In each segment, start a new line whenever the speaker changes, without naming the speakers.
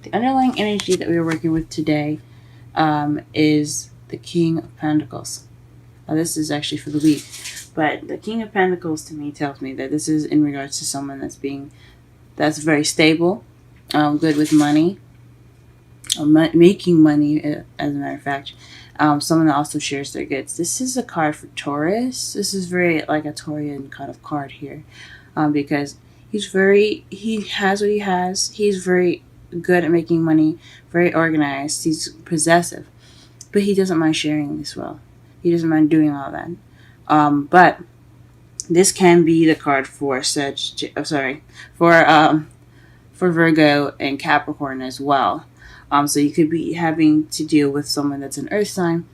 The underlying energy that we are working with today is the King of Pentacles. Now, this is actually for the week, but the King of Pentacles to me tells me that this is in regards to someone that's very stable, good with money, making money, as a matter of fact. Someone that also shares their goods. This is a card for Taurus. This is very like a Taurian kind of card here, because he has what he has. He's very good at making money, very organized. He's possessive, but he doesn't mind sharing as well. He doesn't mind doing all that. But this can be the card for for Virgo and Capricorn as well. So you could be having to deal with someone that's an earth sign.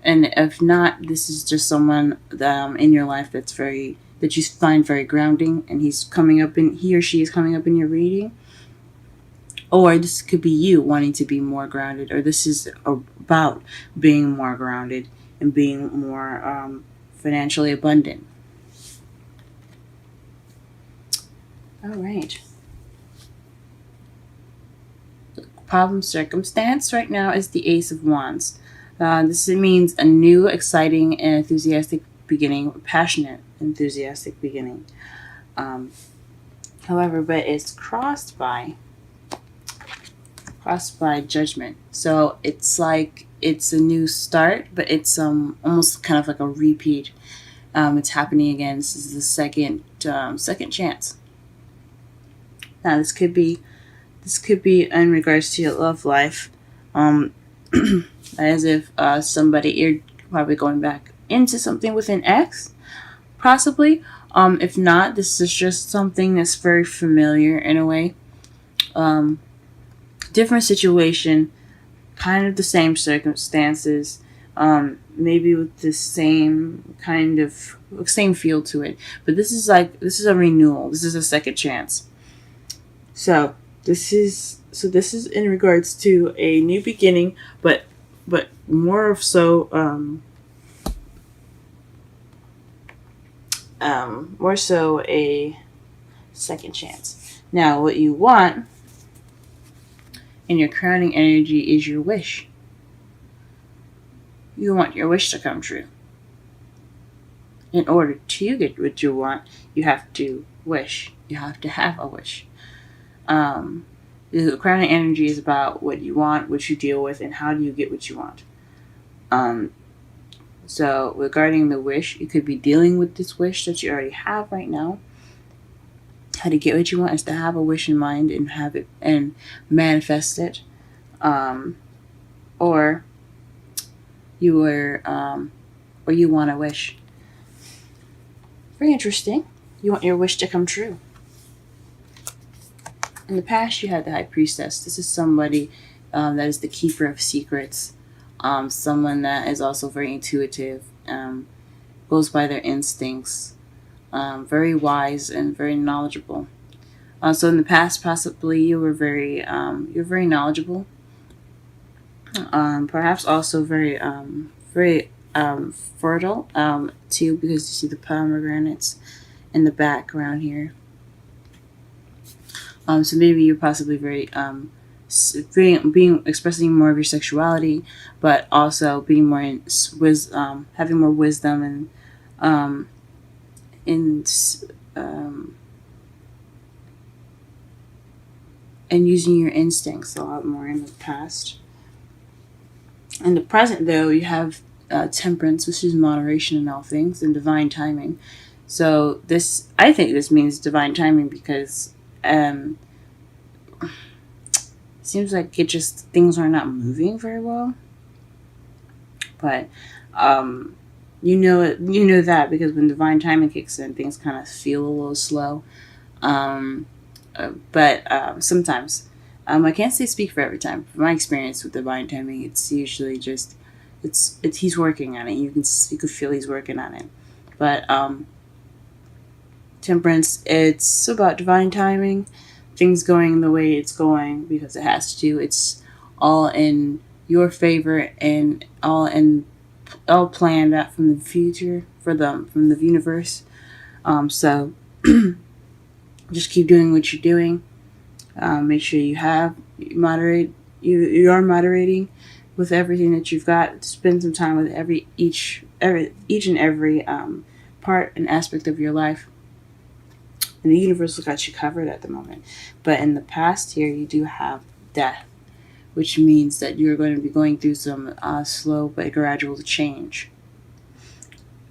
And if not, this is just someone in your life that you find very grounding, and he or she is coming up in your reading. Or this could be you wanting to be more grounded, or this is about being more grounded and being more financially abundant. All right. Problem circumstance right now is the Ace of Wands. This means a new, exciting, and enthusiastic beginning, passionate, enthusiastic beginning. However, but it's crossed by judgment. So it's like it's a new start, but it's almost kind of like a repeat. It's happening again. This is the second chance. Now this could be in regards to your love life, as if you're probably going back into something with an ex, possibly. If not, this is just something that's very familiar in a way. Different situation, kind of the same circumstances, maybe with the same feel to it. But this is a renewal. This is a second chance. So this is in regards to a new beginning, but more so a second chance. Now, what you want in your crowning energy is your wish. You want your wish to come true. In order to get what you want, you have to wish. You have to have a wish. The crowning energy is about what you want, what you deal with, and how do you get what you want. So regarding the wish, you could be dealing with this wish that you already have right now. How to get what you want is to have a wish in mind and have it and manifest it. Or you want a wish. Very interesting. You want your wish to come true. In the past, you had the High Priestess. This is somebody that is the keeper of secrets. Someone that is also very intuitive, goes by their instincts, very wise and very knowledgeable. So in the past, possibly you're very knowledgeable. Perhaps also very fertile too, because you see the pomegranates in the background here. So maybe you're possibly very expressing more of your sexuality, but also being more having more wisdom and using your instincts a lot more in the past. In the present, though, you have temperance, which is moderation in all things, and divine timing. So I think this means divine timing because seems like things are not moving very well. But you know that because when divine timing kicks in, things kind of feel a little slow. But sometimes, I can't speak for every time. From my experience with divine timing, it's usually just he's working on it. You could feel he's working on it. But temperance, it's about divine timing, things going the way it's going because it has to. It's all in your favor and all planned out from the future from the universe. So just keep doing what you're doing. Make sure you have moderate. You are moderating with everything that you've got. Spend some time with each and every part and aspect of your life. And the universe has got you covered at the moment. But in the past here, you do have death, which means that you're going to be going through some slow but gradual change.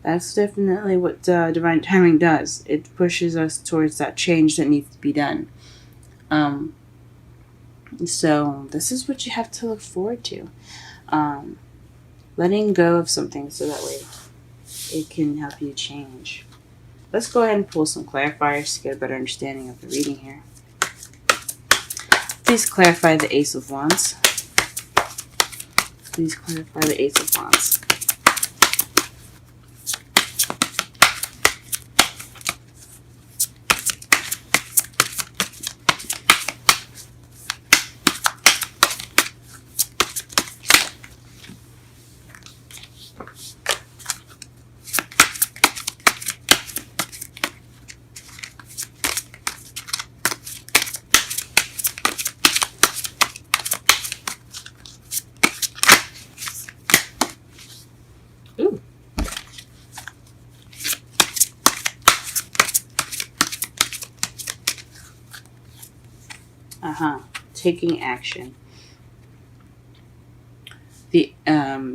That's definitely what divine timing does. It pushes us towards that change that needs to be done. So this is what you have to look forward to. Letting go of something so that way it can help you change. Let's go ahead and pull some clarifiers to get a better understanding of the reading here. Please clarify the Ace of Wands. Please clarify the Ace of Wands. Ooh. Taking action. The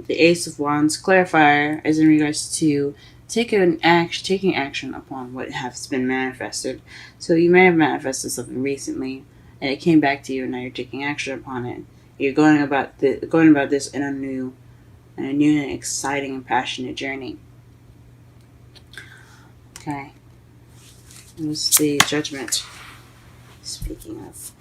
Ace of Wands clarifier is in regards to taking action upon what has been manifested. So you may have manifested something recently, and it came back to you, and now you're taking action upon it. You're going about this in a new and exciting and passionate journey. Okay. What's the Judgment? Speaking of.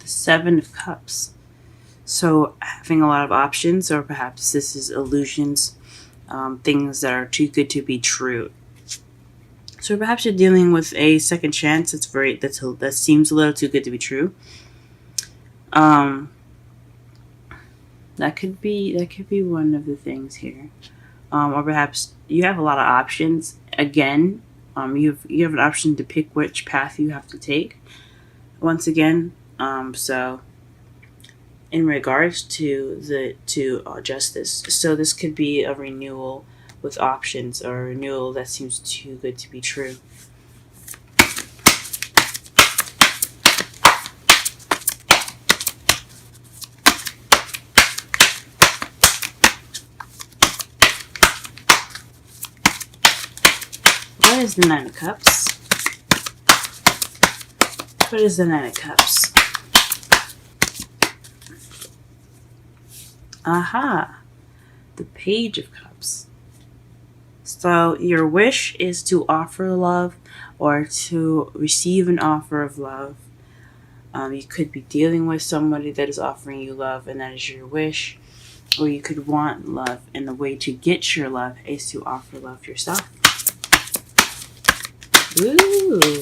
Seven of Cups. So having a lot of options, or perhaps this is illusions, things that are too good to be true. So perhaps you're dealing with a second chance that seems a little too good to be true. That could be one of the things here, or perhaps you have a lot of options. Again, you have an option to pick which path you have to take. Once again. So in regards to justice, so this could be a renewal with options, or a renewal that seems too good to be true. What is the Nine of Cups? What is the Nine of Cups? The Page of Cups. So your wish is to offer love, or to receive an offer of love. You could be dealing with somebody that is offering you love, and that is your wish. Or you could want love, and the way to get your love is to offer love yourself. Ooh,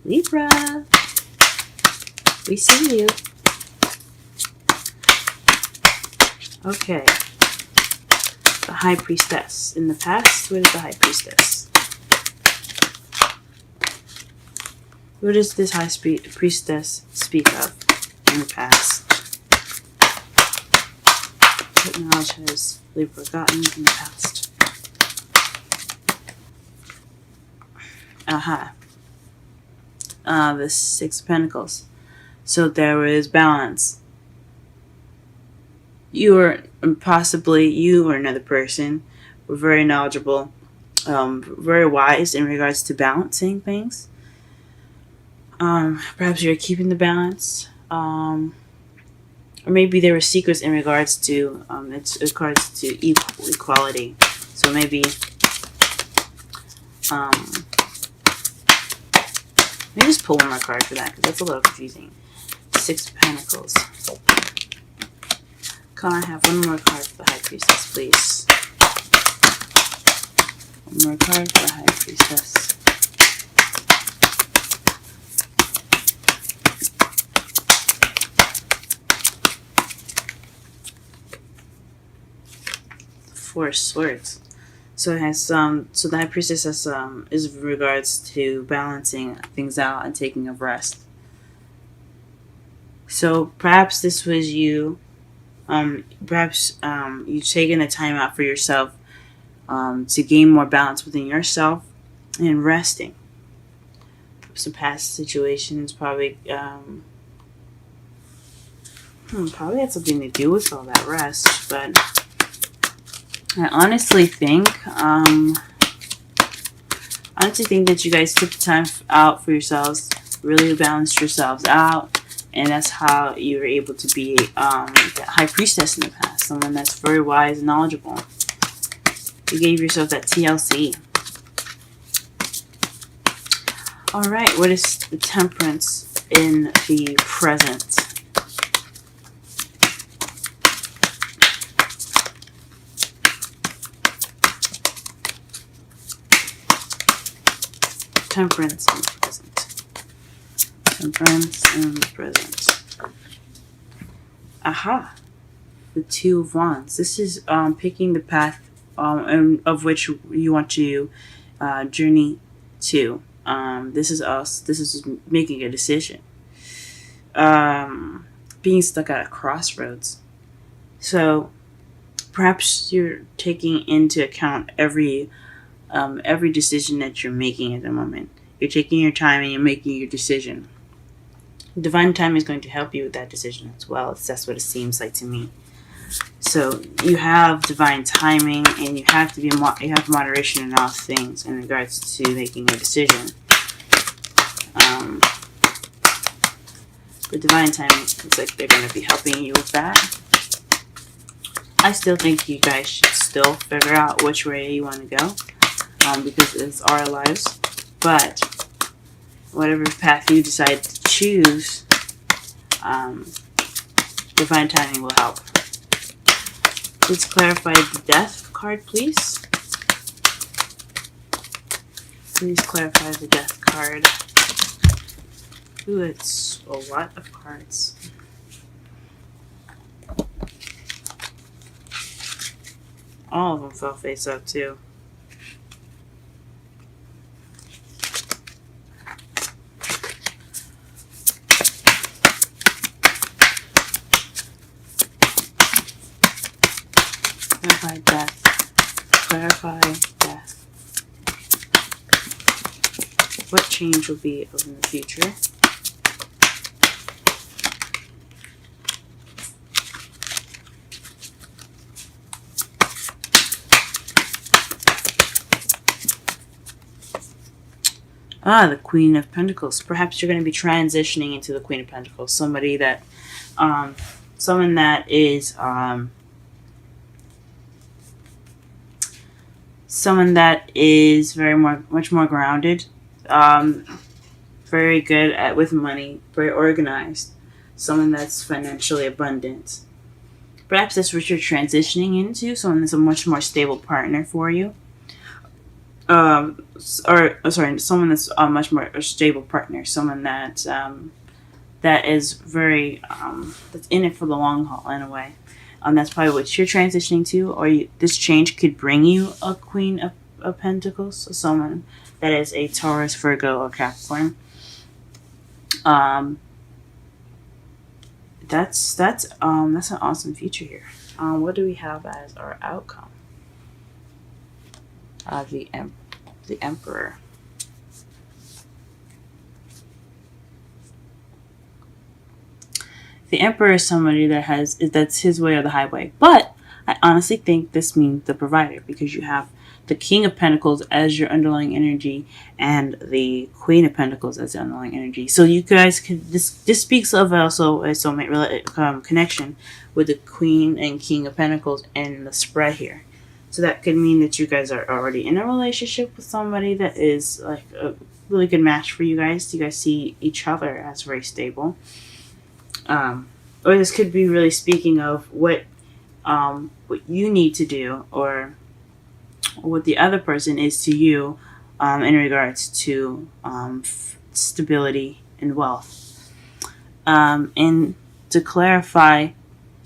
Libra. We see you. Okay. The High Priestess. In the past, what is the High Priestess? What does this High Priestess speak of in the past? What knowledge has Libra gotten in the past? The Six of Pentacles. So there is balance. You or another person were very knowledgeable, very wise in regards to balancing things. Perhaps you're keeping the balance, or maybe there were secrets in regards to equality. So maybe Let me just pull one more card for that because that's a little confusing. Six of Pentacles. Can I have one more card for the High Priestess, please? One more card for the High Priestess. Four of Swords. So it has so the High Priestess has is in regards to balancing things out and taking a rest. So perhaps this was you. Perhaps you've taken a time out for yourself to gain more balance within yourself and resting. Some past situations probably probably had something to do with all that rest, but I honestly think that you guys took the time out for yourselves, really balanced yourselves out, and that's how you were able to be the High Priestess in the past, someone that's very wise and knowledgeable. You gave yourself that TLC. Alright, what is the Temperance in the present? Temperance in the present. Temperance in the present. Aha! The Two of Wands. This is picking the path of which you want to journey to. This is us. This is making a decision. Being stuck at a crossroads. So perhaps you're taking into account every decision that you're making at the moment. You're taking your time and you're making your decision. Divine time is going to help you with that decision as well. That's what it seems like to me. So you have divine timing, and you have to you have moderation in all things in regards to making a decision. The divine timing looks like they're going to be helping you with that. I still think you guys should still figure out which way you want to go, because it's our lives. But whatever path you decide to choose, divine timing will help. Please clarify the Death card, please. Please clarify the Death card. Ooh, it's a lot of cards. All of them fell face up, too. Clarify death. Clarify death. What change will be in the future? The Queen of Pentacles. Perhaps you're going to be transitioning into the Queen of Pentacles. Somebody that, someone that is, much more grounded, very good with money, very organized, someone that's financially abundant. Perhaps that's what you're transitioning into, someone that's a much more stable partner for you. Someone that's a much more stable partner, someone that that is very that's in it for the long haul in a way. That's probably what you're transitioning to, or this change could bring you a Queen of Pentacles, so someone that is a Taurus, Virgo, or Capricorn. That's an awesome future here. What do we have as our outcome? The Emperor. The Emperor is somebody that's his way or the highway. But I honestly think this means the provider, because you have the King of Pentacles as your underlying energy and the Queen of Pentacles as the underlying energy. So you guys could, this speaks of also a soulmate connection with the Queen and King of Pentacles and the spread here. So that could mean that you guys are already in a relationship with somebody that is like really good match for you guys. You guys see each other as very stable. Or this could be really speaking of what you need to do, or what the other person is to you, in regards to stability and wealth. And to clarify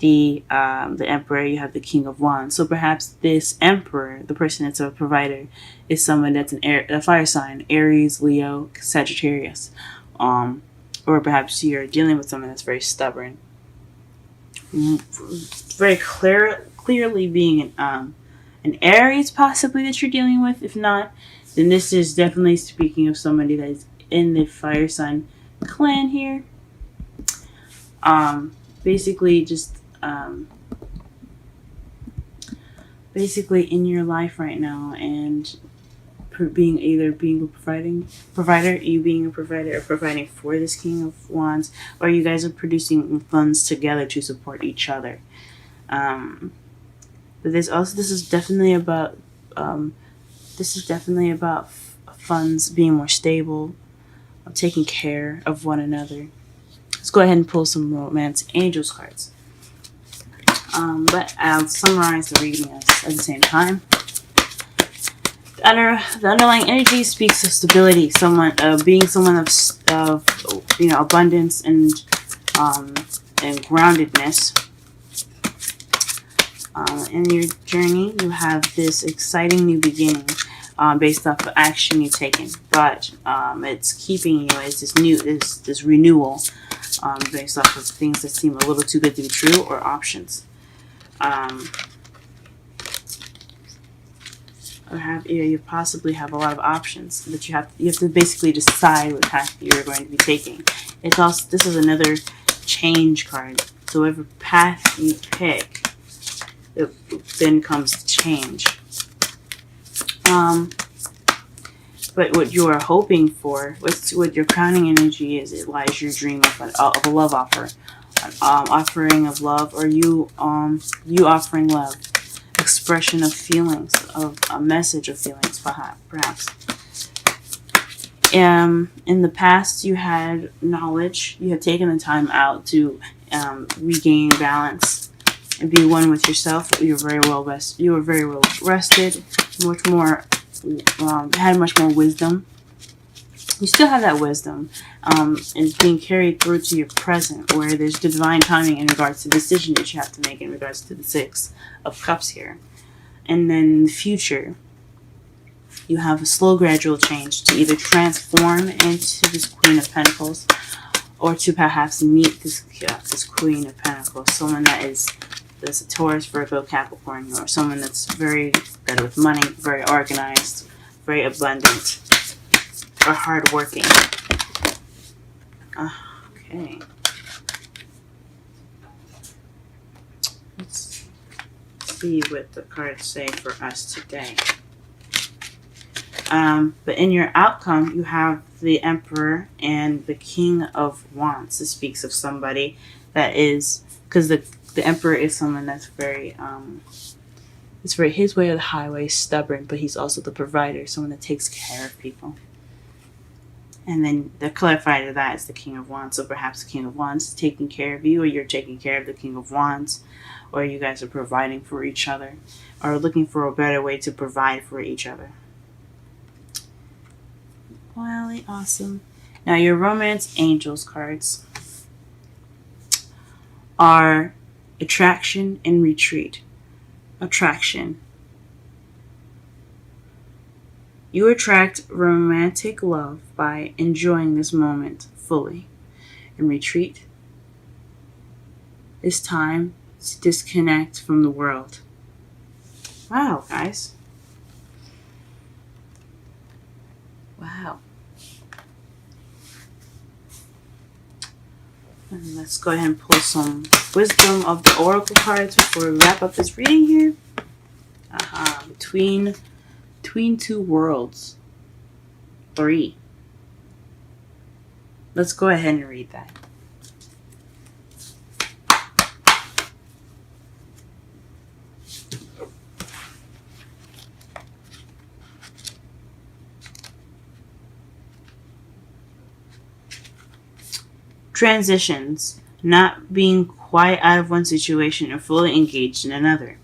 the emperor, you have the king of wands. So perhaps this emperor, the person that's a provider, is someone that's a fire sign: Aries, Leo, Sagittarius. Or perhaps you're dealing with someone that's very stubborn, very clearly being an Aries possibly that you're dealing with. If not, then this is definitely speaking of somebody that is in the fire sign clan here. Basically just basically in your life right now, and being a provider, you being a provider or providing for this king of wands, or you guys are producing funds together to support each other. But this is definitely about funds being more stable, taking care of one another. Let's go ahead and pull some romance angels cards. But I'll summarize the reading at the same time. The underlying energy speaks of stability, being someone of abundance and groundedness. In your journey, you have this exciting new beginning, based off of action you've taken, but it's keeping you as this renewal, based off of things that seem a little too good to be true, or options. You possibly have a lot of options that you have to basically decide what path you're going to be taking. This is another change card. So whatever path you pick, it then comes to change. But what you are hoping for, what your crowning energy is, it lies your dream of a love offer, offering of love, or you offering love, expression of feelings, of a message of feelings, perhaps. In the past, you had knowledge. You had taken the time out to regain balance and be one with yourself. You were very well rested, much more, had much more wisdom. You still have that wisdom, and being carried through to your present, where there's divine timing in regards to the decision that you have to make in regards to the Six of Cups here. And then in the future, you have a slow, gradual change to either transform into this Queen of Pentacles, or to perhaps meet this Queen of Pentacles, someone that's a Taurus, Virgo, Capricorn, or someone that's very good with money, very organized, very abundant, or hardworking. Okay. Let's see what the cards say for us today. But in your outcome, you have the Emperor and the King of Wands. This speaks of somebody that is, because the Emperor is someone that's very, it's very his way or the highway, stubborn, but he's also the provider, someone that takes care of people. And then the clarifier to that is the King of Wands. So perhaps the King of Wands is taking care of you, or you're taking care of the King of Wands, or you guys are providing for each other, or looking for a better way to provide for each other. Really awesome. Now your Romance Angels cards are attraction and retreat. Attraction. You attract romantic love by enjoying this moment fully. And retreat is time to disconnect from the world. Wow, guys. Wow. And let's go ahead and pull some wisdom of the oracle cards before we wrap up this reading here. Between two worlds. 3. Let's go ahead and read that. Transitions, not being quite out of one situation and fully engaged in another.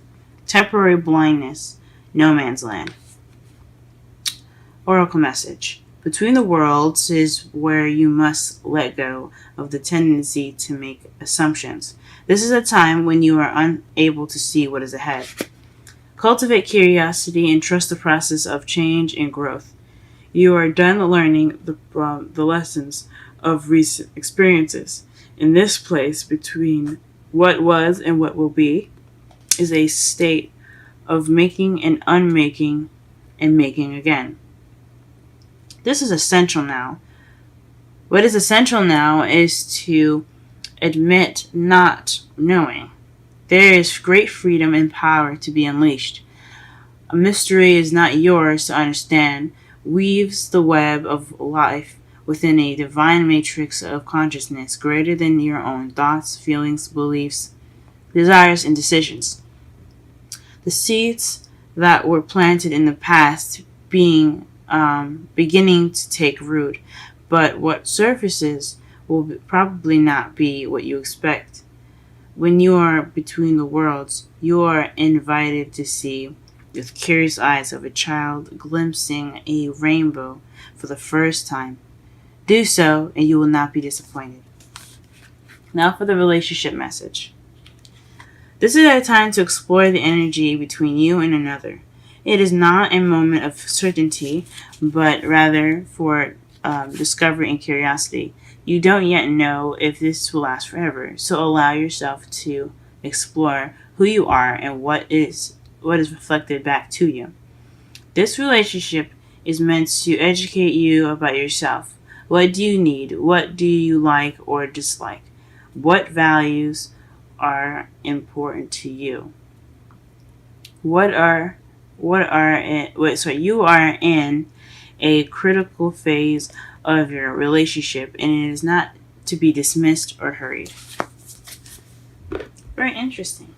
Temporary blindness, no man's land. Oracle message. Between the worlds is where you must let go of the tendency to make assumptions. This is a time when you are unable to see what is ahead. Cultivate curiosity and trust the process of change and growth. You are done learning the lessons of recent experiences. In this place between what was and what will be is a state of making and unmaking and making again. This is essential now. What is essential now is to admit not knowing. There is great freedom and power to be unleashed. A mystery is not yours to understand, weaves the web of life within a divine matrix of consciousness greater than your own thoughts, feelings, beliefs, desires, and decisions. The seeds that were planted in the past beginning to take root, but what surfaces will probably not be what you expect. When you are between the worlds, you are invited to see with curious eyes of a child glimpsing a rainbow for the first time. Do so, and you will not be disappointed. Now for the relationship message. This is a time to explore the energy between you and another. It is not a moment of certainty, but rather for discovery and curiosity. You don't yet know if this will last forever, so allow yourself to explore who you are and what is reflected back to you. This relationship is meant to educate you about yourself. What do you need? What do you like or dislike? What values are important to you? You are in a critical phase of your relationship, and it is not to be dismissed or hurried. Very interesting.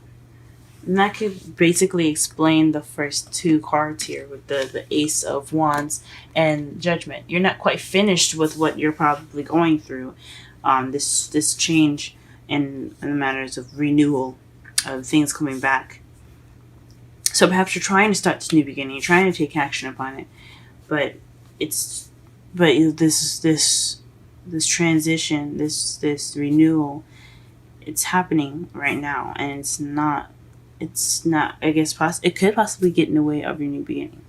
And that could basically explain the first two cards here with the Ace of Wands and Judgment. You're not quite finished with what you're probably going through. This change in the matters of renewal, of things coming back. So perhaps you're trying to start this new beginning. You're trying to take action upon it, but this transition, this renewal, it's happening right now, and it's not. I guess it could possibly get in the way of your new beginning.